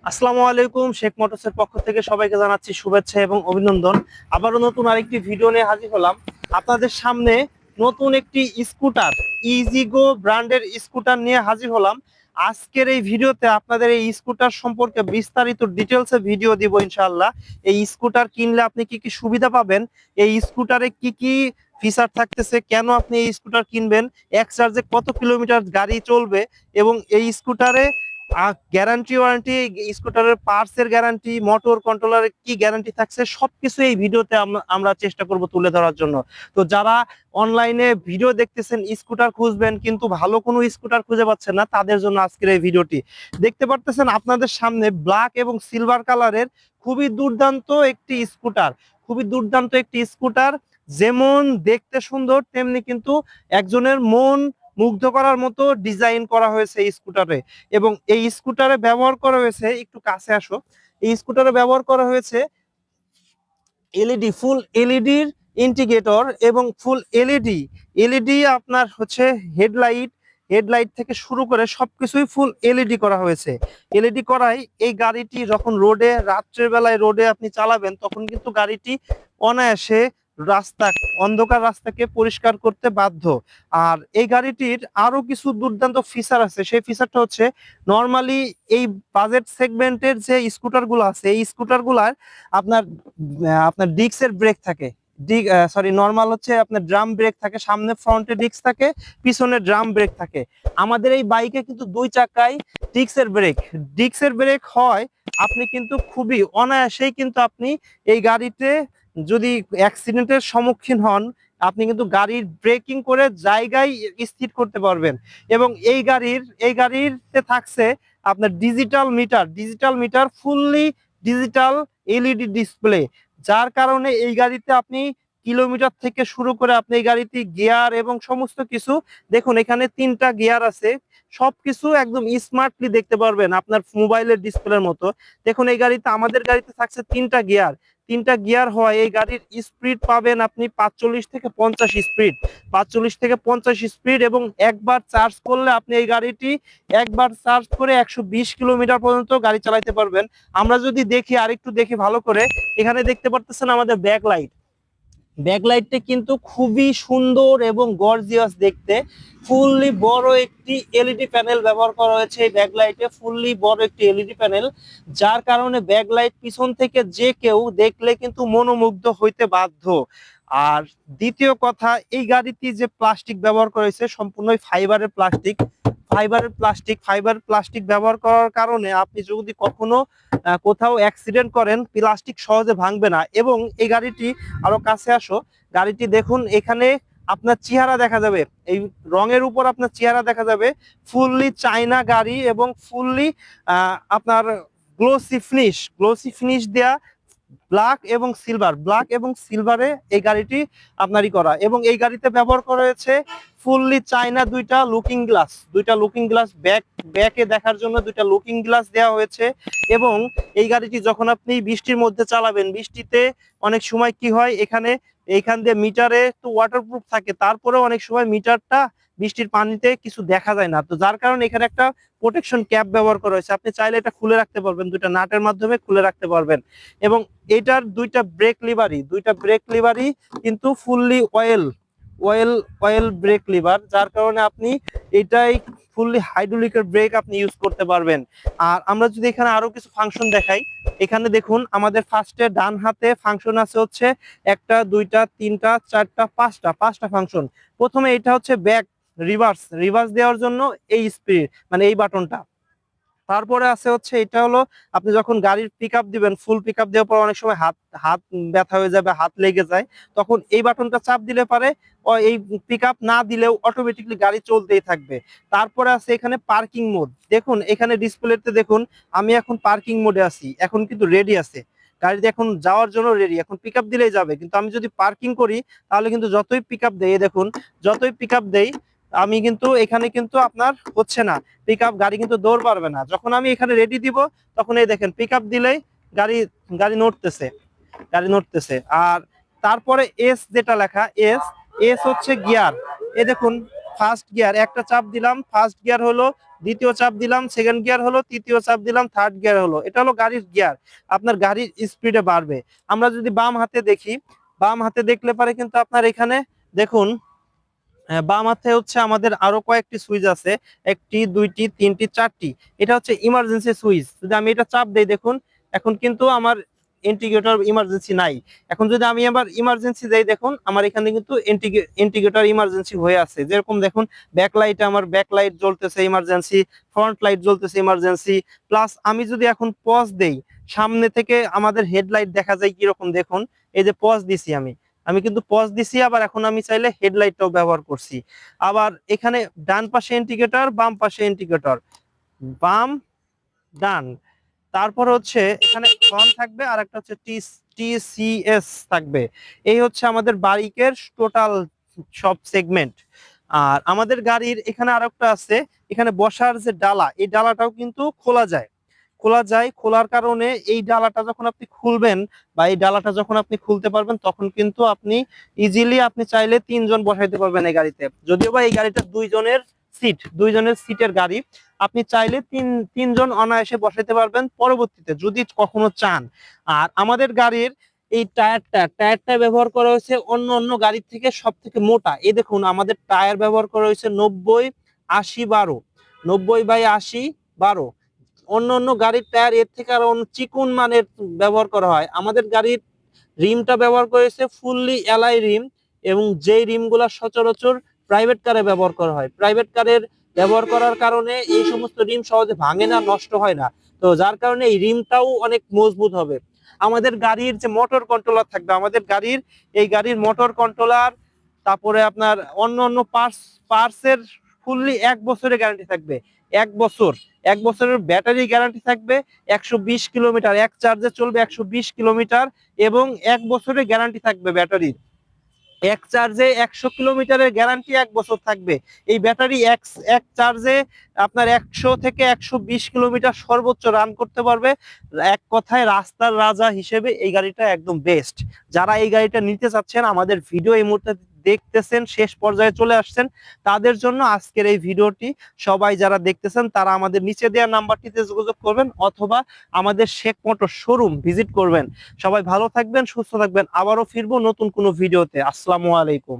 আসসালামু আলাইকুম। শেখ মোটরসের পক্ষ থেকে সবাইকে জানাচ্ছি শুভেচ্ছা এবং অভিনন্দন। আবারও নতুন আরেকটি ভিডিও নিয়ে হাজির হলাম আপনাদের সামনে। নতুন একটি স্কুটার, ইজিগো ব্র্যান্ডের স্কুটার নিয়ে হাজির হলাম। আজকের এই ভিডিওতে আপনাদের এই স্কুটার সম্পর্কে বিস্তারিত ডিটেলসে ভিডিও দিব ইনশাআল্লাহ। এই স্কুটার কিনলে আপনি কি কি সুবিধা পাবেন, এই স্কুটারে কি কি ফিচার থাকতেছে, কেন আপনি এই স্কুটার কিনবেন, এক চার্জে কত কিলোমিটার গাড়ি চলবে, এবং এই স্কুটারে গ্যারান্টি ওয়ারেন্টি, স্কুটারের পার্টস এর গ্যারান্টি, মোটর কন্ট্রোলারের কি গ্যারান্টি থাকছে, সবকিছু এই ভিডিওতে আমরা চেষ্টা করব তুলে ধরার জন্য। তো যারা অনলাইনে ভিডিও দেখতেছেন, স্কুটার খুঁজবেন কিন্তু ভালো কোনো স্কুটার খুঁজে পাচ্ছেন না, তাদের জন্য আজকের এই ভিডিওটি। দেখতে পারতেছেন আপনাদের সামনে ব্ল্যাক এবং সিলভার কালারের খুবই দুর্দান্ত একটি স্কুটার, খুবই দুর্দান্ত একটি স্কুটার। যেমন দেখতে সুন্দর, তেমনি কিন্তু একজনের মন মুগ্ধ করার মতো ডিজাইন করা হয়েছে এই স্কুটারে। এবং এই স্কুটারে ব্যবহার করা হয়েছে, একটু কাছে আসো, এই স্কুটারে ব্যবহার করা হয়েছে এলইডি, ফুল এলইডির ইন্ডিকেটর এবং ফুল এলইডি। এলইডি আপনার হচ্ছে হেডলাইট, হেডলাইট থেকে শুরু করে সবকিছুই ফুল এলইডি করা হয়েছে। এলইডি করাই এই গাড়িটি যখন রোডে, রাত্রের বেলায় রোডে আপনি চালাবেন, তখন কিন্তু গাড়িটি অনায়াসে রাস্তা, অন্ধকার রাস্তাকে পরিষ্কার করতে বাধ্য। আর এই গাড়িটির আরো কিছু দুর্দান্ত ফিচার আছে। সেই ফিচারটা হচ্ছে, নর্মালি এই বাজেট সেগমেন্টের যে স্কুটার গুলো আছে, এই স্কুটার গুলার আপনার আপনার ডিস্কের ব্রেক থাকে, সরি নরমাল হচ্ছে আপনার ড্রাম ব্রেক থাকে, সামনে ফ্রন্টে ডিস্ক থাকে, পিছনে ড্রাম ব্রেক থাকে। আমাদের এই বাইকে কিন্তু দুই চাকায় ডিস্কের ব্রেক হয়। আপনি কিন্তু খুবই অনায়াসেই কিন্তু আপনি এই গাড়িতে যদি অ্যাক্সিডেন্টের সম্মুখীন হন, আপনি কিন্তু গাড়ির ব্রেকিং করে জায়গায় স্থির করতে পারবেন। এবং এই গাড়িতে থাকছে আপনার digital meter fully digital LED display. যার কারণে এই গাড়িতে আপনি কিলোমিটার থেকে শুরু করে আপনি এই গাড়িতে গিয়ার এবং সমস্ত কিছু, দেখুন এখানে তিনটা গিয়ার আছে, সবকিছু একদম স্মার্টলি দেখতে পারবেন আপনার মোবাইলের ডিসপ্লের মতো। দেখুন এই গাড়িতে, আমাদের গাড়িতে থাকছে তিনটা গিয়ার হয়। এই গাড়ির স্পিড পাবেন আপনি 45 থেকে 50 স্পিড, এবং একবার চার্জ করলে আপনি এই গাড়িটি একবার চার্জ করে 120 কিলোমিটার পর্যন্ত গাড়ি চালাতে পারবেন। আমরা যদি দেখি, আরেকটু দেখি ভালো করে, এখানে দেখতে পারতেছেন আমাদের ব্যাকলাইটটা কিন্তু খুবই সুন্দর এবং গর্জিয়াস দেখতে। ফুললি বড় একটি এলইডি প্যানেল ব্যবহার করা হয়েছে এই ব্যাকলাইটে, ফুললি বড় একটি এলইডি প্যানেল, যার কারণে ব্যাকলাইট পিছন থেকে যে কেউ দেখলে কিন্তু মনোমুগ্ধ হইতে বাধ্য। আর দ্বিতীয় কথা, এই গাড়িটি যে প্লাস্টিক ব্যবহার করা হয়েছে সম্পূর্ণই ফাইবার প্লাস্টিক ব্যবহার করার কারণে আপনি যদি কখনো কোথাও অ্যাক্সিডেন্ট করেন, প্লাস্টিক সহজে ভাঙবে না। এবং এই গাড়িটি, আরো কাছে আসো, গাড়িটি দেখুন, এখানে আপনার চেহারা দেখা যাবে, এই রঙের উপর আপনার চেহারা দেখা যাবে। ফুললি চায়না গাড়ি এবং ফুললি আপনার গ্লোসি ফিনিশ দেয়া, ব্ল্যাক এবং সিলভারে এই গাড়িটি আপনারই করা। এবং এই গাড়িতে ব্যবহার করা হয়েছে ফুললি চায়না দুইটা লুকিং গ্লাস, ব্যাকে দেখার জন্য দুইটা লুকিং গ্লাস দেওয়া হয়েছে। এবং এই গাড়িটি যখন আপনি বৃষ্টির মধ্যে চালাবেন, বৃষ্টিতে অনেক সময় কি হয়, এইখান দিয়ে মিটারে তো ওয়াটারপ্রুফ থাকে, তারপরেও অনেক সময় মিটারটা বৃষ্টির পানিতে কিছু দেখা যায় না, তো যার কারণে এখানে একটা প্রোটেকশন ক্যাপ ব্যবহার করা হয়েছে। আপনি চাইলে এটা খুলে রাখতে পারবেন, দুইটা নাটের মাধ্যমে খুলে রাখতে পারবেন। এবং এটার দুইটা ব্রেক লিভারই কিন্তু fully oil oil brake liver, যার কারণে আপনি এটাই ফুললি হাইড্রোলিকের ব্রেক আপনি ইউজ করতে পারবেন। আর আমরা যদি এখানে আরো কিছু ফাংশন দেখাই, এখানে দেখুন আমাদের ফার্স্টে ডান হাতে ফাংশন আছে হচ্ছে একটা, দুইটা, তিনটা, চারটা, পাঁচটা ফাংশন। প্রথমে এটা হচ্ছে ব্যাক, রিভার্স দেওয়ার জন্য এই স্পিড, মানে এই বাটনটা। তারপরে আছে হচ্ছে, এটা হলো আপনি যখন গাড়ির পিক আপ দিবেন, ফুল পিক আপ দেওয়ার পর অনেক সময় হাত হাত ব্যথা হয়ে যাবে, হাত লেগে যায়, তখন এই বাটনটা চাপ দিলে পারে এই পিক আপ না দিলেও অটোমেটিকলি গাড়ি চলতেই থাকবে। তারপরে আছে এখানে পার্কিং মোড, দেখুন এখানে ডিসপ্লেতে দেখুন, আমি এখন পার্কিং মোডে আছি, এখন কিন্তু রেডি আছে, গাড়িতে এখন যাওয়ার জন্য রেডি, এখন পিক আপ দিলেই যাবে। কিন্তু আমি যদি পার্কিং করি, তাহলে কিন্তু যতই পিক আপ দেই, দেখুন যতই পিক আপ দেই, আমি কিন্তু এখানে কিন্তু আপনার হচ্ছে না পিক আপ, গাড়ি কিন্তু দৌড় পারবে না। যখন আমি এখানে রেডি দিব, তখন এই দেখেন পিক আপ দিলেই গাড়ি গাড়ি নড়তেছে। আর তারপরে এস যেটা লেখা, এস এস হচ্ছে গিয়ার, এ দেখুন ফার্স্ট গিয়ার একটা চাপ দিলাম, ফার্স্ট গিয়ার হলো, দ্বিতীয় চাপ দিলাম, সেকেন্ড গিয়ার হলো, তৃতীয় চাপ দিলাম, থার্ড গিয়ার হলো। এটা হলো গাড়ির গিয়ার, আপনার গাড়ির স্পিডে বাড়বে। আমরা যদি বাম হাতে দেখি, বাম হাতে দেখলে পারে কিন্তু আপনার এখানে দেখুন, বাম হাতে হচ্ছে আমাদের আরো কয়েকটি সুইচ আছে, একটি, দুইটি, তিনটি, চারটি। এটা হচ্ছে ইমার্জেন্সি সুইচ। যদি আমি এটা চাপ দেই দেখুন, এখন কিন্তু আমার ইন্ডিকেটর ইমার্জেন্সি নাই। এখন যদি আমি আবার ইমার্জেন্সি দেই দেখুন, আমার এখানে কিন্তু ইন্ডিকেটর ইমার্জেন্সি হয়ে আছে। যেরকম দেখুন, ব্যাক লাইট, আমার ব্যাক লাইট জ্বলতেছে ইমার্জেন্সি, ফ্রন্ট লাইট জ্বলতেছে ইমার্জেন্সি। প্লাস আমি যদি এখন পজ দেই, সামনে থেকে আমাদের হেডলাইট দেখা যায় কিরকম দেখুন। এই যে পজ দিছি আমি, আমি কিন্তু পজ দিছি, আবার এখন আমি চাইলে হেডলাইটটাও ব্যবহার করছি। আবার এখানে ডান পাশে ইন্ডিকেটর, বাম পাশে ইন্ডিকেটর, বাম ডান। তারপর হচ্ছে এখানে ফ্রন্ট থাকবে, আর একটা হচ্ছে টিসিএস থাকবে। এই হচ্ছে আমাদের বাইকের টোটাল সব সেগমেন্ট। আর আমাদের গাড়ির এখানে আরেকটা আছে, এখানে বসার যে ডালা, এই ডালাটাও কিন্তু খোলা যায়। খোলার কারণে এই ডালাটা যখন আপনি খুলবেন, বা এই ডালাটা যখন আপনি খুলতে পারবেন, তখন কিন্তু আপনি ইজিলি আপনি চাইলে 3 জন বসাইতে পারবেন এই গাড়িতে। যদিও বা এই গাড়িটা 2 জনের সিটের গাড়ি, আপনি চাইলে তিনজন অনায়াসে বসাইতে পারবেন পরবর্তীতে যদি কখনো চান। আর আমাদের গাড়ির এই টায়ারটা ব্যবহার করা হয়েছে অন্য অন্য গাড়ির থেকে সব থেকে মোটা। এই দেখুন, আমাদের টায়ার ব্যবহার করা হয়েছে 90/80/12, 90/80/12। অন্য অন্য গাড়ির টায়ার এর থেকে আরো চিকন মানের ব্যবহার করা হয়। আমাদের গাড়ির রিমটা ব্যবহার করেছে ফুললি এলআই রিম, এবং যেই রিমগুলো সচরাচর প্রাইভেট কারে ব্যবহার করা হয়। প্রাইভেট কারের ব্যবহার করার কারণে এই সমস্ত রিম সহজে ভাঙে না, নষ্ট হয় না। তো যার কারণে এই রিমটাও অনেক মজবুত হবে। আমাদের গাড়ির যে মোটর কন্ট্রোলার থাকবে, আমাদের গাড়ির মোটর কন্ট্রোলার, তারপরে আপনার অন্য অন্য পার্টসের ফুললি 1 বছরের গ্যারান্টি থাকবে। 1 বছর, 1 বছরের ব্যাটারি গ্যারান্টি থাকবে। 120 কিলোমিটার এক চার্জে চলবে, 120 কিলোমিটার, এবং 1 বছরের গ্যারান্টি থাকবে ব্যাটারির। এক চার্জে 100 কিলোমিটারের গ্যারান্টি 1 বছর থাকবে। এই ব্যাটারি এক এক চার্জে আপনার 100 থেকে 120 কিলোমিটার সর্বোচ্চ রান করতে পারবে। এক কথায় রাস্তার রাজা হিসেবে এই গাড়িটা একদম বেস্ট। যারা এই গাড়িটা নিতে চাচ্ছেন, আমাদের ভিডিও এই মুহূর্তে দেখতেছেন, শেষ পর্যায়ে চলে আসছেন, তাদের জন্য আজকের এই ভিডিওটি। সবাই যারা দেখতেছেন তারা আমাদের নিচে দেওয়া নাম্বারটিতে যোগাযোগ করবেন, অথবা আমাদের শেখ মোটর শোরুম ভিজিট করবেন। সবাই ভালো থাকবেন, সুস্থ থাকবেন। আবারও ফিরবো নতুন কোনো ভিডিওতে। আসসালামু আলাইকুম।